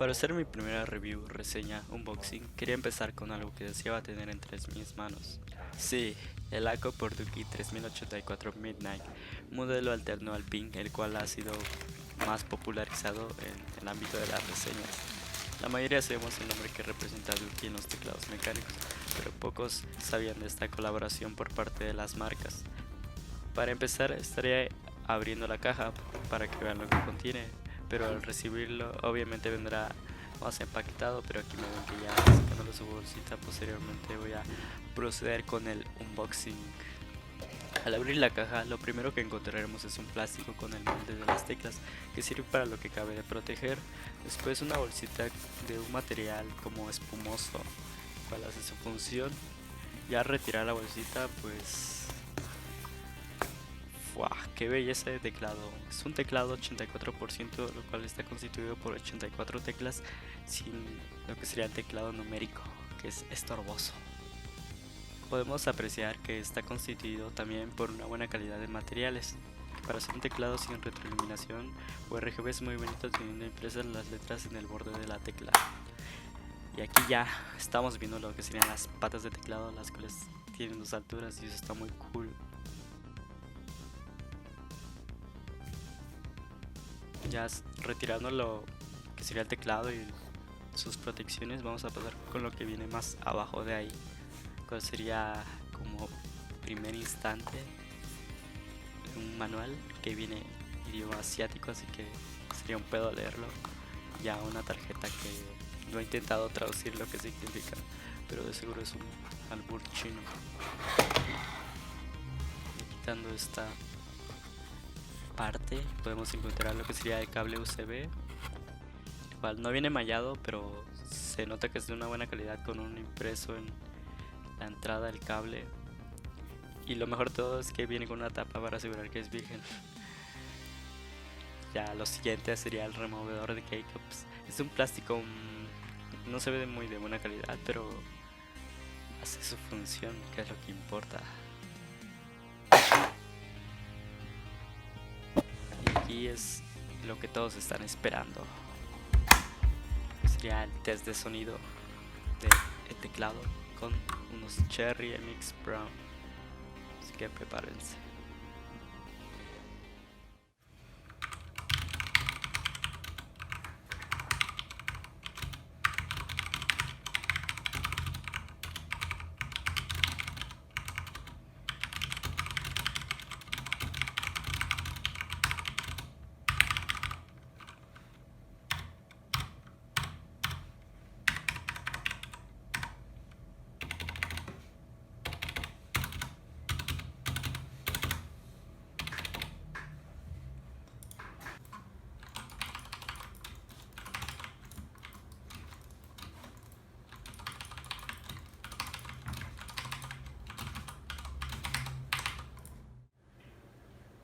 Para hacer mi primera review, reseña, unboxing, quería empezar con algo que deseaba tener entre mis manos. Sí, el ACO Portuguese 3084 Midnight, modelo alterno al Ping, el cual ha sido más popularizado en el ámbito de las reseñas. La mayoría sabemos el nombre que representa Duki en los teclados mecánicos, pero pocos sabían de esta colaboración por parte de las marcas. Para empezar, estaré abriendo la caja para que vean lo que contiene, pero al recibirlo obviamente vendrá más empaquetado, pero aquí me ven que ya sacándolo su bolsita. Posteriormente voy a proceder con el unboxing. Al abrir la caja, lo primero que encontraremos es un plástico con el molde de las teclas, que sirve para lo que cabe de proteger. Después una bolsita de un material como espumoso, cual hace su función. Ya al retirar la bolsita, pues ¡wow! ¡Qué belleza de teclado! Es un teclado 84%, lo cual está constituido por 84 teclas sin lo que sería el teclado numérico, que es estorboso. Podemos apreciar que está constituido también por una buena calidad de materiales, que para hacer un teclado sin retroiluminación o RGB es muy bonito teniendo impresas las letras en el borde de la tecla. Y aquí ya estamos viendo lo que serían las patas de teclado, las cuales tienen dos alturas y eso está muy cool. Ya retirando lo que sería el teclado y sus protecciones, vamos a pasar con lo que viene más abajo de ahí, cual sería como primer instante un manual que viene en idioma asiático, así que sería un pedo leerlo. Ya una tarjeta que no he intentado traducir lo que significa, pero de seguro es un albur chino. Y quitando esta parte podemos encontrar lo que sería el cable USB, el cual no viene mallado, pero se nota que es de una buena calidad con un impreso en la entrada del cable. Y lo mejor de todo es que viene con una tapa para asegurar que es virgen. Ya lo siguiente sería el removedor de K-Cups. Es un plástico, no se ve muy de buena calidad, pero hace su función, que es lo que importa. Y aquí es lo que todos están esperando. Sería el test de sonido del teclado con unos Cherry MX Brown. Así que prepárense.